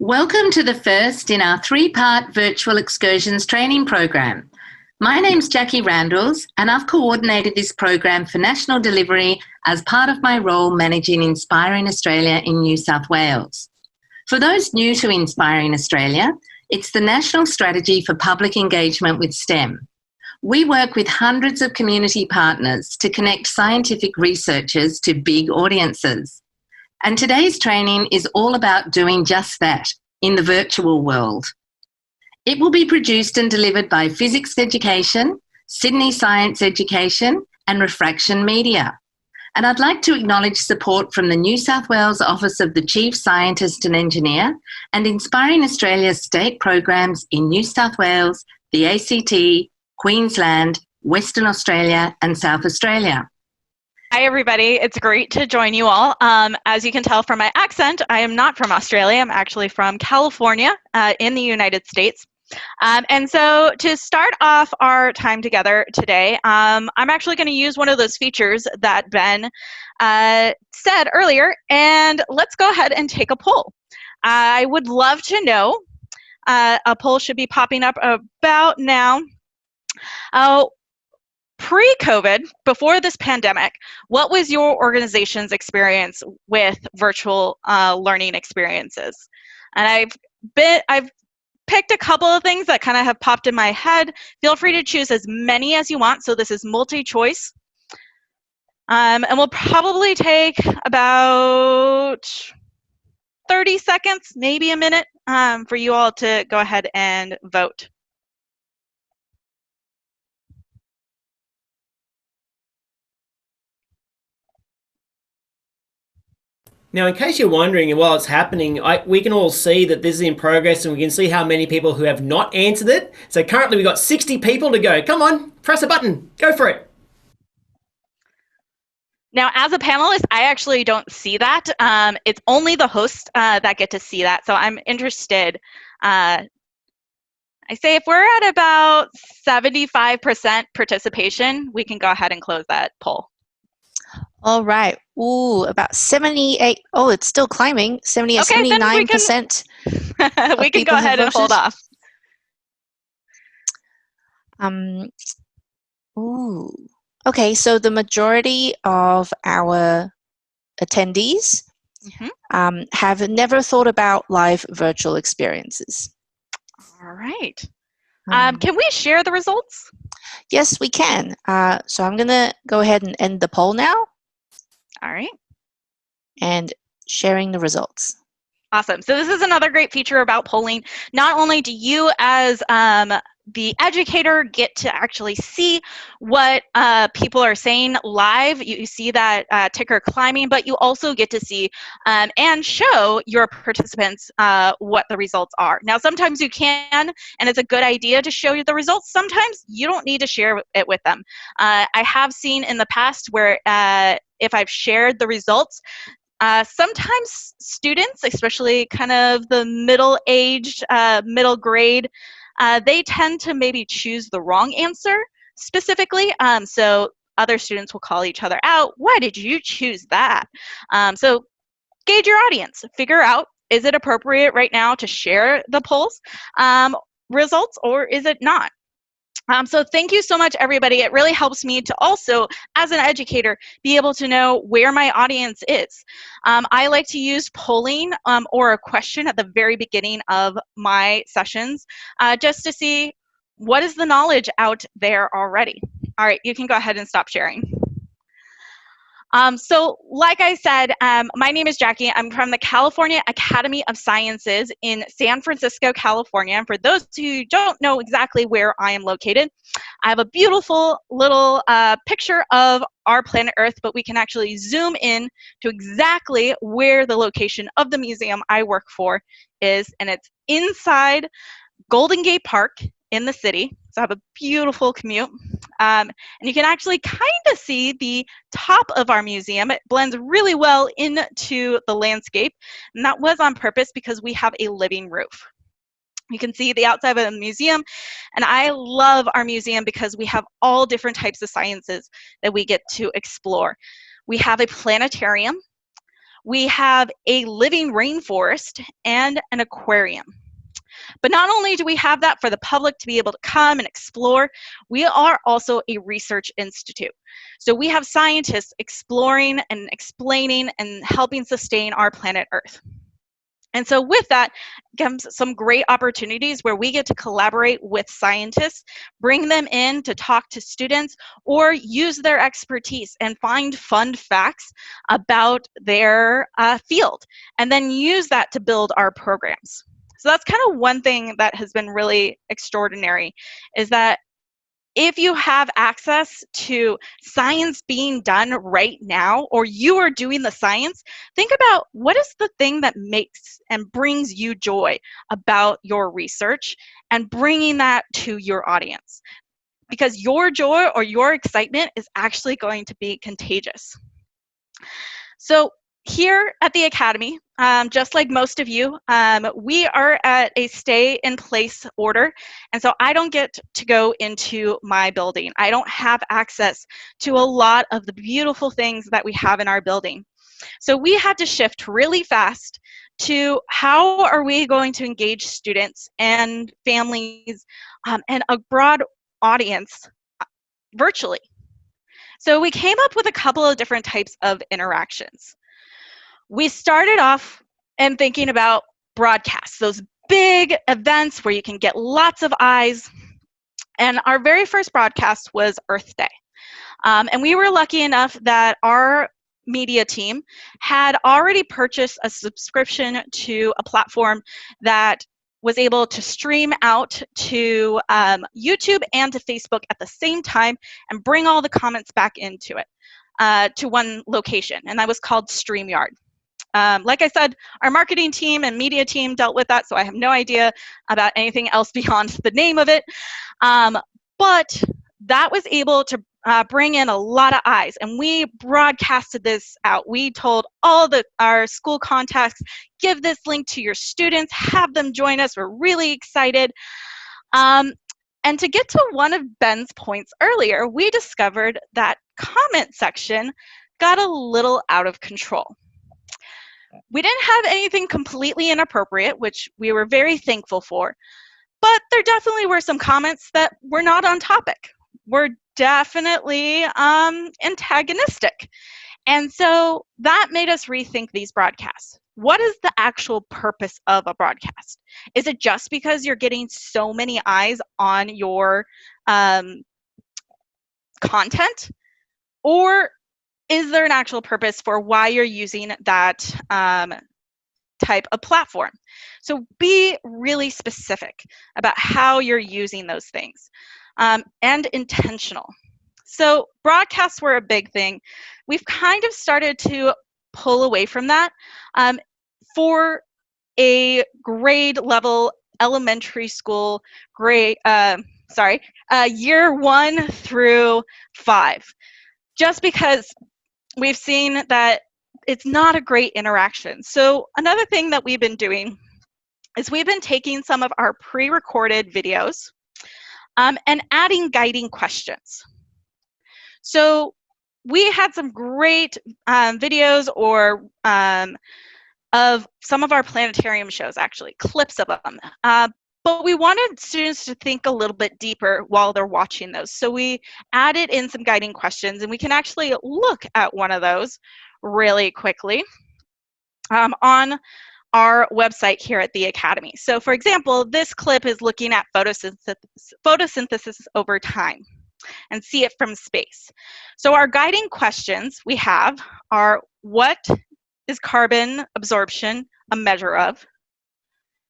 Welcome to the first in our three-part Virtual Excursions training program. My name's Jackie Randalls, and I've coordinated this program for national delivery as part of my role managing Inspiring Australia in New South Wales. For those new to Inspiring Australia, it's the national strategy for public engagement with STEM. We work with hundreds of community partners to connect scientific researchers to big audiences. And today's training is all about doing just that in the virtual world. It will be produced and delivered by Fizzics Education, Sydney Science Education and Refraction Media. And I'd like to acknowledge support from the New South Wales Office of the Chief Scientist and Engineer and Inspiring Australia's state programs in New South Wales, the ACT, Queensland, Western Australia and South Australia. Hi everybody, it's great to join you all. As you can tell from my accent, I am not from Australia, I'm actually from California in the United States. And so to start off our time together today, I'm actually going to use one of those features that Ben said earlier, and let's go ahead and take a poll. I would love to know, a poll should be popping up about now. Pre-COVID, before this pandemic, what was your organization's experience with virtual learning experiences? And I've picked a couple of things that kind of have popped in my head. Feel free to choose as many as you want. So this is multi-choice. And we'll probably take about 30 seconds, maybe a minute, for you all to go ahead and vote. Now, in case you're wondering while it's happening, we can all see that this is in progress and we can see how many people who have not answered it. So currently we've got 60 people to go. Come on, press a button, go for it. Now, as a panelist, I actually don't see that. It's only the hosts that get to see that. So I'm interested. I say if we're at about 75% participation, we can go ahead and close that poll. All right. Ooh, about 78. Oh, it's still climbing. 70 or okay, 79%. We can go ahead and hold off. Ooh. Okay, so the majority of our attendees have never thought about live virtual experiences. All right. Can we share the results? Yes, we can. So I'm going to go ahead and end the poll now. All right. And sharing the results. Awesome. So this is another great feature about polling. Not only do you as the educator get to actually see what people are saying live, you see that ticker climbing, but you also get to see and show your participants what the results are. Now, sometimes you can, and it's a good idea to show you the results. Sometimes you don't need to share it with them. I have seen in the past where if I've shared the results, sometimes students, especially kind of the middle-aged, middle grade, they tend to maybe choose the wrong answer specifically. So other students will call each other out. Why did you choose that? So gauge your audience. Figure out, is it appropriate right now to share the polls results or is it not? So thank you so much, everybody. It really helps me to also, as an educator, be able to know where my audience is. I like to use polling or a question at the very beginning of my sessions just to see what is the knowledge out there already. All right, you can go ahead and stop sharing. So like I said, my name is Jackie. I'm from the California Academy of Sciences in San Francisco, California. And for those who don't know exactly where I am located, I have a beautiful little picture of our planet Earth, but we can actually zoom in to exactly where the location of the museum I work for is. And it's inside Golden Gate Park in the city. So I have a beautiful commute. And you can actually kind of see the top of our museum. It blends really well into the landscape. And that was on purpose because we have a living roof. You can see the outside of the museum. And I love our museum because we have all different types of sciences that we get to explore. We have a planetarium. We have a living rainforest and an aquarium. But not only do we have that for the public to be able to come and explore, we are also a research institute. So we have scientists exploring and explaining and helping sustain our planet Earth. And so with that comes some great opportunities where we get to collaborate with scientists, bring them in to talk to students, or use their expertise and find fun facts about their field, and then use that to build our programs. So that's kind of one thing that has been really extraordinary, is that if you have access to science being done right now, or you are doing the science, think about what is the thing that makes and brings you joy about your research, and bringing that to your audience. Because your joy or your excitement is actually going to be contagious. So here at the Academy, just like most of you, we are at a stay-in-place order, and so I don't get to go into my building. I don't have access to a lot of the beautiful things that we have in our building. So we had to shift really fast to how are we going to engage students and families and a broad audience virtually. So we came up with a couple of different types of interactions. We started off and thinking about broadcasts, those big events where you can get lots of eyes. And our very first broadcast was Earth Day. And we were lucky enough that our media team had already purchased a subscription to a platform that was able to stream out to YouTube and to Facebook at the same time and bring all the comments back into it to one location. And that was called StreamYard. Like I said, our marketing team and media team dealt with that, so I have no idea about anything else beyond the name of it. But that was able to bring in a lot of eyes, and we broadcasted this out. We told all our school contacts, give this link to your students, have them join us. We're really excited. And to get to one of Ben's points earlier, we discovered that comment section got a little out of control. We didn't have anything completely inappropriate, which we were very thankful for, but there definitely were some comments that were not on topic, were definitely antagonistic. And so that made us rethink these broadcasts. What is the actual purpose of a broadcast? Is it just because you're getting so many eyes on your content? Or is there an actual purpose for why you're using that type of platform? So be really specific about how you're using those things, and intentional. So broadcasts were a big thing. We've kind of started to pull away from that. For a grade level elementary school, year 1 through 5, just because we've seen that it's not a great interaction. So another thing that we've been doing is we've been taking some of our pre-recorded videos and adding guiding questions. So we had some great videos or of some of our planetarium shows, actually, clips of them. But we wanted students to think a little bit deeper while they're watching those. So we added in some guiding questions, and we can actually look at one of those really quickly on our website here at the Academy. So for example, this clip is looking at photosynthesis over time and see it from space. So our guiding questions we have are, what is carbon absorption a measure of?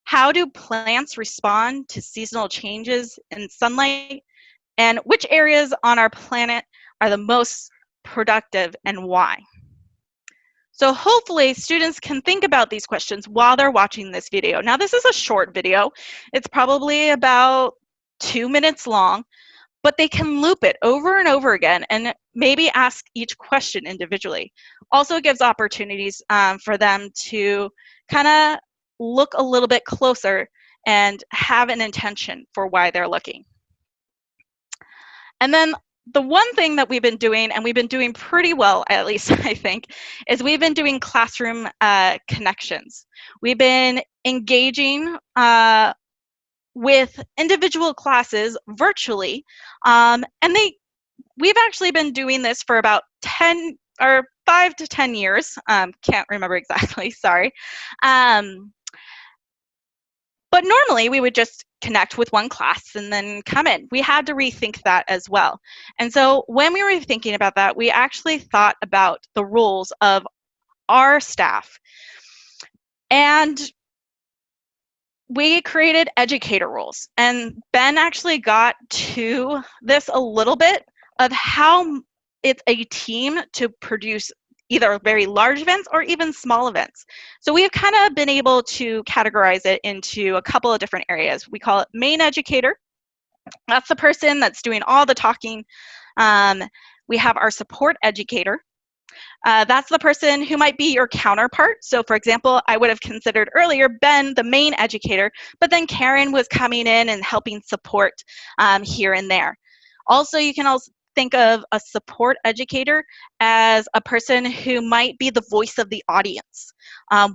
How do plants respond to seasonal changes in sunlight? And which areas on our planet are the most productive and why? So hopefully students can think about these questions while they're watching this video. Now this is a short video. It's probably about 2 minutes long, but they can loop it over and over again and maybe ask each question individually. Also gives opportunities for them to kind of look a little bit closer and have an intention for why they're looking. And then the one thing that we've been doing, and we've been doing pretty well, at least I think, is we've been doing classroom connections. We've been engaging with individual classes virtually, and we've actually been doing this for about 10 or 5 to 10 years. Can't remember exactly, sorry. But normally we would just connect with one class and then come in. We had to rethink that as well. And so when we were thinking about that, we actually thought about the roles of our staff. And we created educator rules. And Ben actually got to this a little bit of how it's a team to produce either very large events or even small events. So we've kind of been able to categorize it into a couple of different areas. We call it main educator. That's the person that's doing all the talking. We have our support educator. That's the person who might be your counterpart. So for example, I would have considered earlier Ben the main educator, but then Karen was coming in and helping support here and there. Also, you can also think of a support educator as a person who might be the voice of the audience.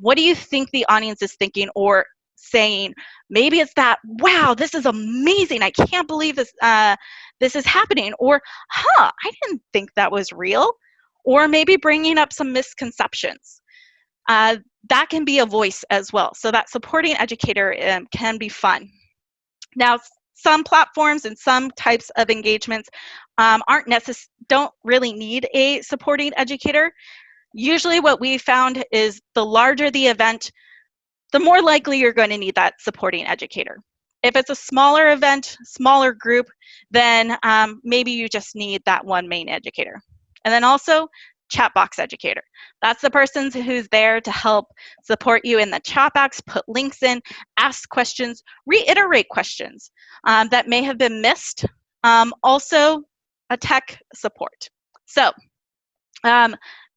What do you think the audience is thinking or saying? Maybe it's that, wow, this is amazing. I can't believe this, this is happening. Or, I didn't think that was real. Or maybe bringing up some misconceptions. That can be a voice as well. So that supporting educator can be fun. Now, some platforms and some types of engagements don't really need a supporting educator. Usually what we found is the larger the event, the more likely you're going to need that supporting educator. If it's a smaller event, smaller group, then maybe you just need that one main educator. And then also, chat box educator. That's the person who's there to help support you in the chat box, put links in, ask questions, reiterate questions that may have been missed. Also, a tech support. So,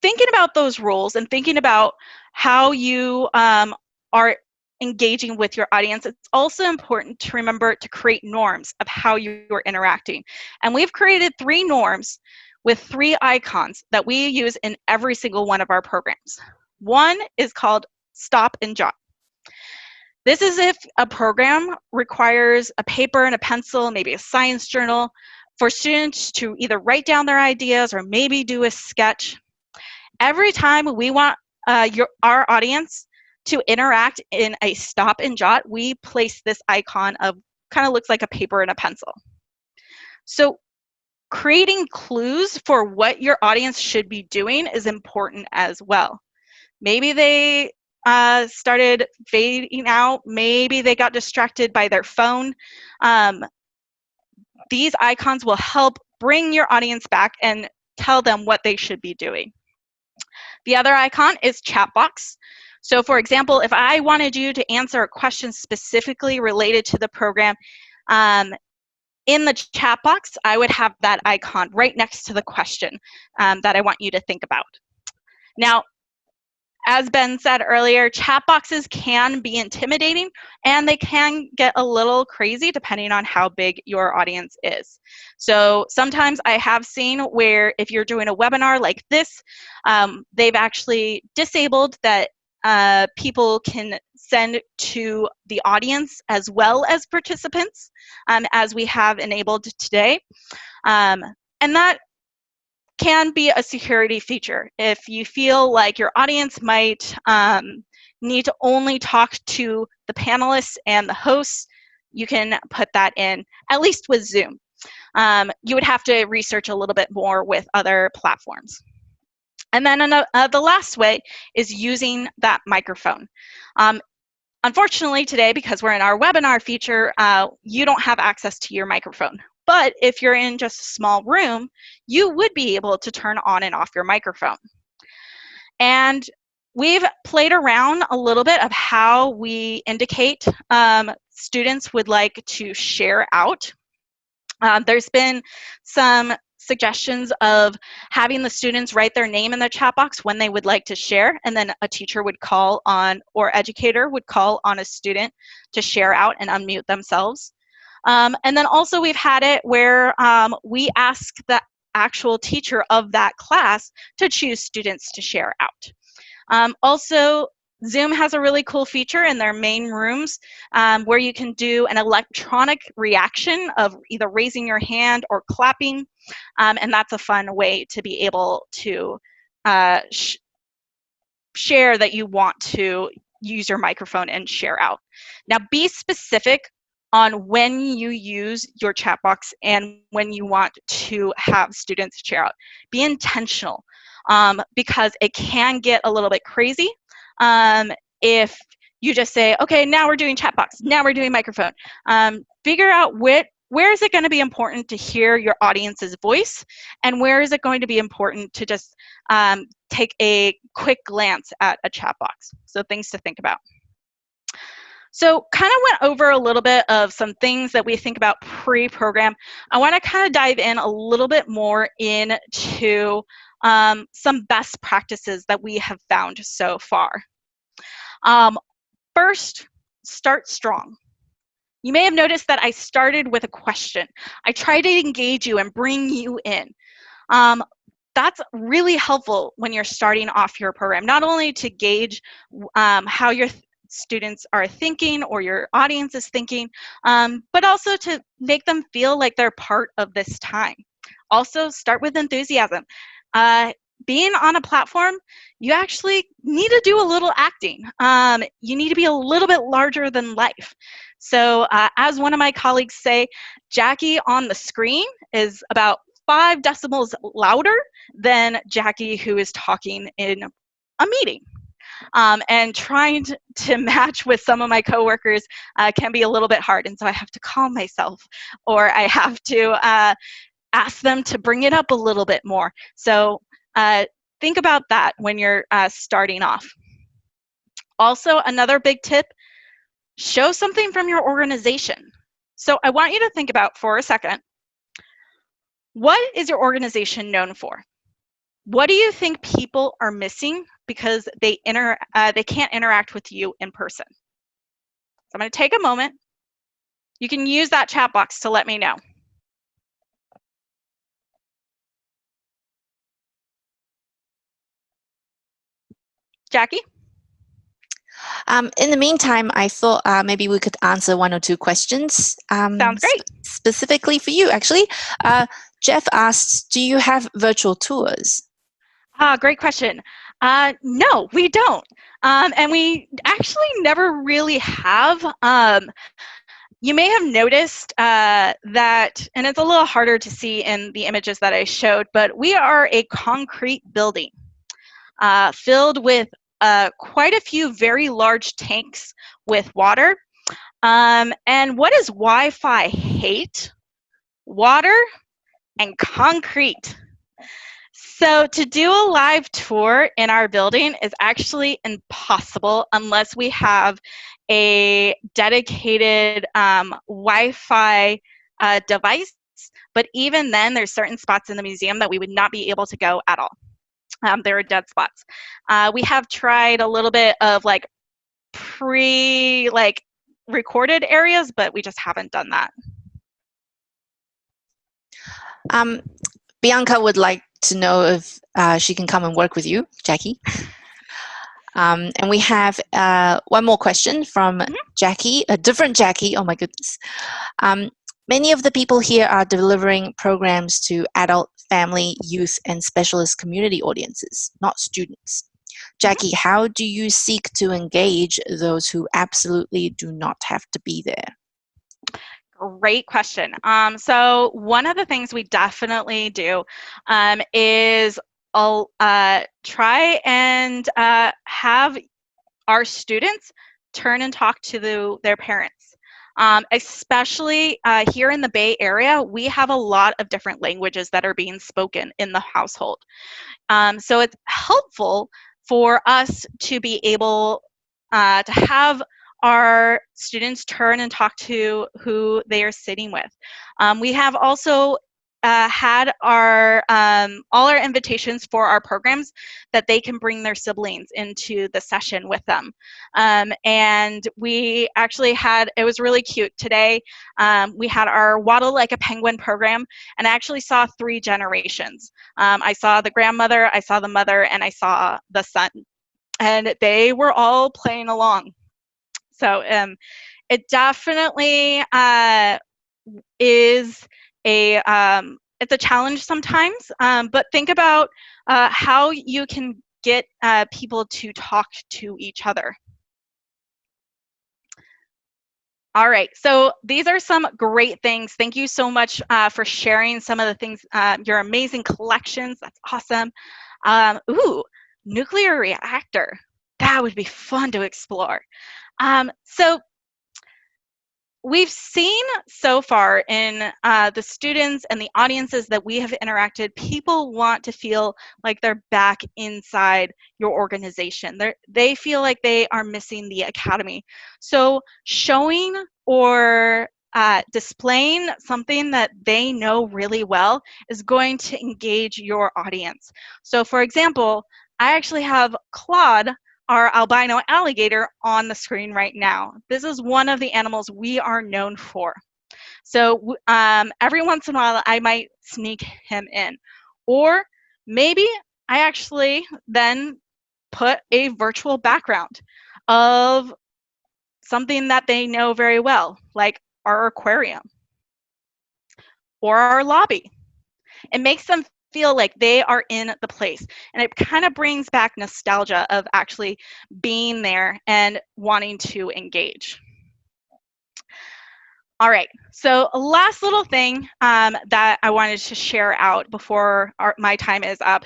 thinking about those roles and thinking about how you are engaging with your audience, it's also important to remember to create norms of how you're interacting. And we've created 3 norms with 3 icons that we use in every single one of our programs. One is called Stop and Jot. This is if a program requires a paper and a pencil, maybe a science journal, for students to either write down their ideas or maybe do a sketch. Every time we want our audience to interact in a stop and jot, we place this icon of kind of looks like a paper and a pencil. So creating clues for what your audience should be doing is important as well. Maybe they started fading out. Maybe they got distracted by their phone. These icons will help bring your audience back and tell them what they should be doing. The other icon is chat box. So for example, if I wanted you to answer a question specifically related to the program, in the chat box, I would have that icon right next to the question that I want you to think about. Now, as Ben said earlier, chat boxes can be intimidating and they can get a little crazy depending on how big your audience is. So sometimes I have seen where if you're doing a webinar like this, they've actually disabled that people can send to the audience as well as participants, as we have enabled today. And that can be a security feature. If you feel like your audience might need to only talk to the panelists and the hosts, you can put that in, at least with Zoom. You would have to research a little bit more with other platforms. And then the last way is using that microphone. Unfortunately today, because we're in our webinar feature, you don't have access to your microphone. But if you're in just a small room, you would be able to turn on and off your microphone. And we've played around a little bit of how we indicate students would like to share out. There's been some suggestions of having the students write their name in the chat box when they would like to share, and then a teacher would call on, or educator would call on a student to share out and unmute themselves. And then also we've had it where we ask the actual teacher of that class to choose students to share out. Also, Zoom has a really cool feature in their main rooms where you can do an electronic reaction of either raising your hand or clapping, and that's a fun way to be able to share that you want to use your microphone and share out. Now, be specific on when you use your chat box and when you want to have students share out. Be intentional because it can get a little bit crazy if you just say, okay, now we're doing chat box, now we're doing microphone. Figure out where is it going to be important to hear your audience's voice, and where is it going to be important to just take a quick glance at a chat box. So things to think about. So kind of went over a little bit of some things that we think about pre-program. I want to kind of dive in a little bit more into some best practices that we have found so far. First, start strong. You may have noticed that I started with a question. I tried to engage you and bring you in. That's really helpful when you're starting off your program, not only to gauge how your students are thinking or your audience is thinking, but also to make them feel like they're part of this time. Also, start with enthusiasm. Being on a platform, you actually need to do a little acting. You need to be a little bit larger than life. So as one of my colleagues say, Jackie on the screen is about 5 decibels louder than Jackie who is talking in a meeting. And trying to match with some of my coworkers can be a little bit hard. And so I have to calm myself, or I have to ask them to bring it up a little bit more. So think about that when you're starting off. Also, another big tip, show something from your organization. So I want you to think about for a second, what is your organization known for? What do you think people are missing because they can't interact with you in person? So I'm going to take a moment. You can use that chat box to let me know. Jackie? In the meantime, I thought maybe we could answer 1 or 2 questions. Sounds great. Specifically for you, actually. Jeff asks, do you have virtual tours? Great question. No, we don't. And we actually never really have. You may have noticed that, and it's a little harder to see in the images that I showed, but we are a concrete building filled with quite a few very large tanks with water. And what does Wi-Fi hate? Water and concrete. So to do a live tour in our building is actually impossible unless we have a dedicated Wi-Fi device. But even then, there's certain spots in the museum that we would not be able to go at all. There are dead spots. We have tried a little bit of like recorded areas, but we just haven't done that. Bianca would like to know if she can come and work with you, Jackie. And we have 1 more question from Jackie, a different Jackie. Oh my goodness. Many of the people here are delivering programs to adult, family, youth, and specialist community audiences, not students. Jackie, how do you seek to engage those who absolutely do not have to be there? Great question. So one of the things we definitely do is try and have our students turn and talk to their parents. Especially here in the Bay Area, we have a lot of different languages that are being spoken in the household. So it's helpful for us to be able to have our students turn and talk to who they are sitting with. We have also had our all our invitations for our programs that they can bring their siblings into the session with them. And we actually had, it was really cute. Today, we had our Waddle Like a Penguin program, and I actually saw 3 generations. I saw the grandmother, I saw the mother, and I saw the son. And they were all playing along. So it definitely is a it's a challenge sometimes, but think about how you can get people to talk to each other. All right, so these are some great things. Thank you so much for sharing some of the things, your amazing collections. That's awesome. Ooh, nuclear reactor. That would be fun to explore. So we've seen so far in the students and the audiences that we have interacted, people want to feel like they're back inside your organization. They feel like they are missing the academy. So showing or displaying something that they know really well is going to engage your audience. So for example, I actually have Claude, our albino alligator, on the screen right now. This is one of the animals we are known for. So every once in a while, I might sneak him in. Or maybe I actually then put a virtual background of something that they know very well, like our aquarium or our lobby. It makes them feel like they are in the place, and it kind of brings back nostalgia of actually being there and wanting to engage. All right, so a last little thing that I wanted to share out before my time is up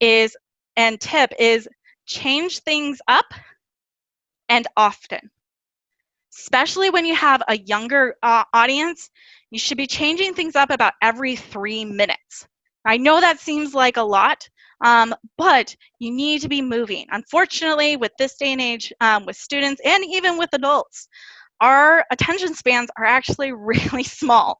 is, and tip is, change things up and often. Especially when you have a younger audience, you should be changing things up about every 3 minutes. I know that seems like a lot, but you need to be moving. Unfortunately, with this day and age, with students and even with adults, our attention spans are actually really small.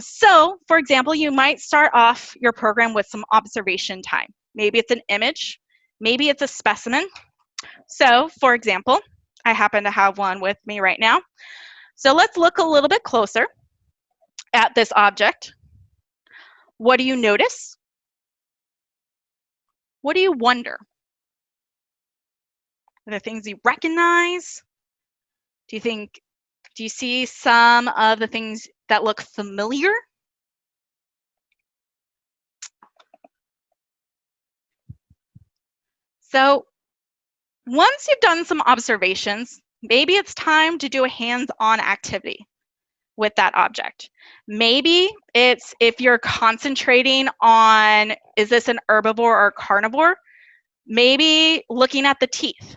So, for example, you might start off your program with some observation time. Maybe it's an image, maybe it's a specimen. So, for example, I happen to have one with me right now. So let's look a little bit closer at this object. What do you notice? What do you wonder? Are there things you recognize? Do you see some of the things that look familiar? So once you've done some observations, maybe it's time to do a hands-on activity with that object. Maybe it's, if you're concentrating on, is this an herbivore or carnivore? Maybe looking at the teeth.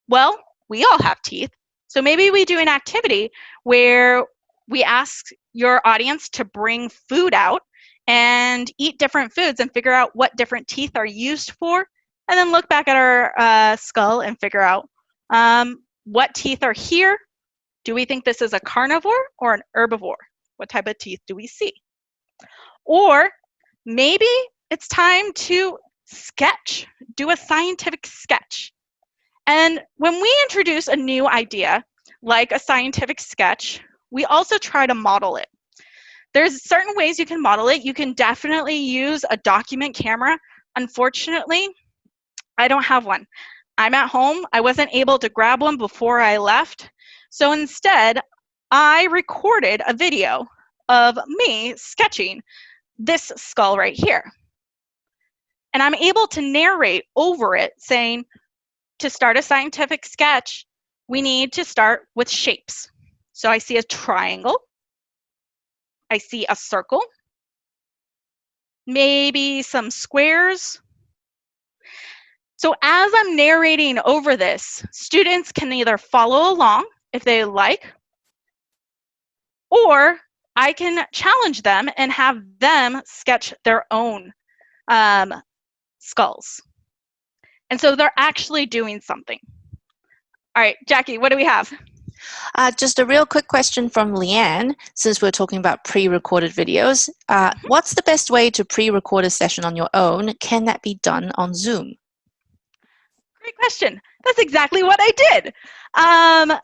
Well, we all have teeth. So maybe we do an activity where we ask your audience to bring food out and eat different foods and figure out what different teeth are used for, and then look back at our skull and figure out what teeth are here. Do we think this is a carnivore or an herbivore? What type of teeth do we see? Or maybe it's time to sketch, do a scientific sketch. And when we introduce a new idea, like a scientific sketch, we also try to model it. There's certain ways you can model it. You can definitely use a document camera. Unfortunately, I don't have one. I'm at home. I wasn't able to grab one before I left. So instead, I recorded a video of me sketching this skull right here. And I'm able to narrate over it, saying, to start a scientific sketch, we need to start with shapes. So I see a triangle. I see a circle. Maybe some squares. So as I'm narrating over this, students can either follow along if they like, or I can challenge them and have them sketch their own skulls. And so they're actually doing something. All right, Jackie, what do we have? Just a real quick question from Leanne, since we're talking about pre-recorded videos. What's the best way to pre-record a session on your own? Can that be done on Zoom? Great question. That's exactly what I did.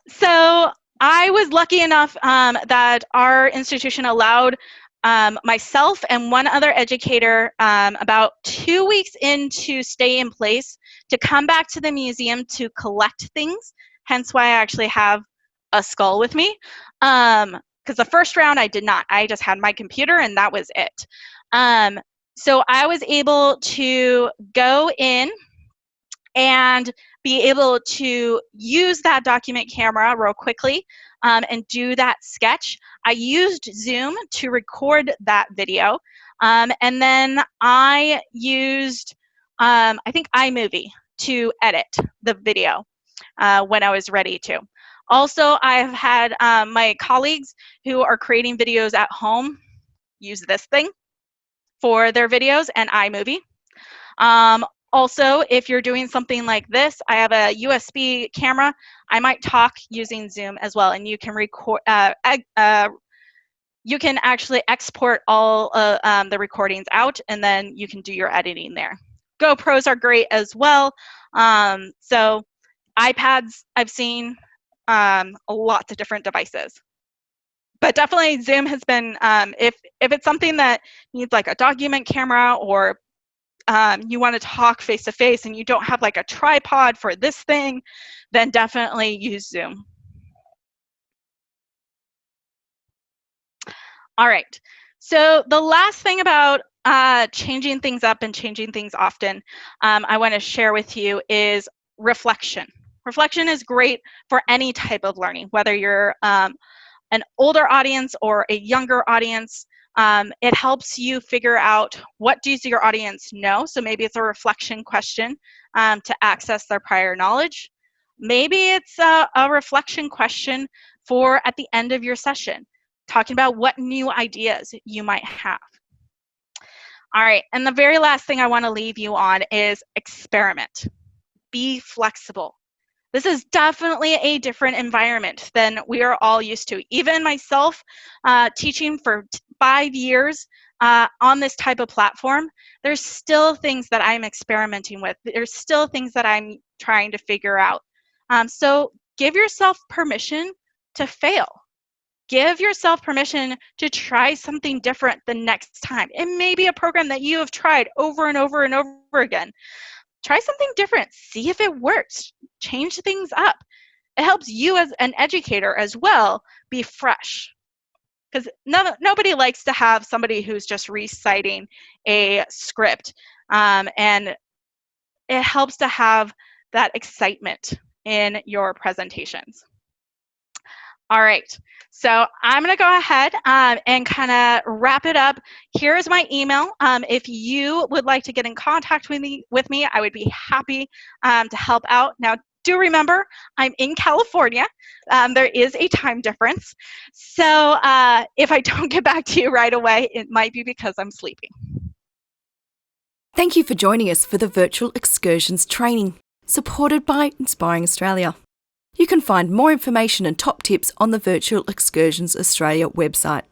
So I was lucky enough that our institution allowed myself and one other educator about 2 weeks into stay in place to come back to the museum to collect things, hence why I actually have a skull with me. Because the first round I did not. I just had my computer and that was it. So I was able to go in and be able to use that document camera real quickly and do that sketch. I used Zoom to record that video. And then I used, I think, iMovie to edit the video when I was ready to. Also, I've had my colleagues who are creating videos at home use this thing for their videos and iMovie. Also, if you're doing something like this, I have a USB camera. I might talk using Zoom as well, and you can record. You can actually export all the recordings out, and then you can do your editing there. GoPros are great as well. So iPads, I've seen lots of different devices. But definitely Zoom has been, if it's something that needs like a document camera or you want to talk face-to-face and you don't have like a tripod for this thing, then definitely use Zoom. All right, so the last thing about changing things up and changing things often I want to share with you is reflection. Reflection is great for any type of learning, whether you're an older audience or a younger audience. It helps you figure out what does your audience know. So maybe it's a reflection question to access their prior knowledge. Maybe it's a reflection question for at the end of your session, talking about what new ideas you might have. All right, and the very last thing I want to leave you on is experiment. Be flexible. This is definitely a different environment than we are all used to. Even myself, teaching for 5 years on this type of platform, there's still things that I'm experimenting with. There's still things that I'm trying to figure out. So give yourself permission to fail. Give yourself permission to try something different the next time. It may be a program that you have tried over and over and over again. Try something different. See if it works. Change things up. It helps you as an educator as well be fresh. Because nobody likes to have somebody who's just reciting a script. And it helps to have that excitement in your presentations. All right, so I'm going to go ahead and kind of wrap it up. Here is my email. If you would like to get in contact with me, I would be happy to help out. Now, do remember, I'm in California. There is a time difference. So if I don't get back to you right away, it might be because I'm sleeping. Thank you for joining us for the Virtual Excursions training, supported by Inspiring Australia. You can find more information and top tips on the Virtual Excursions Australia website.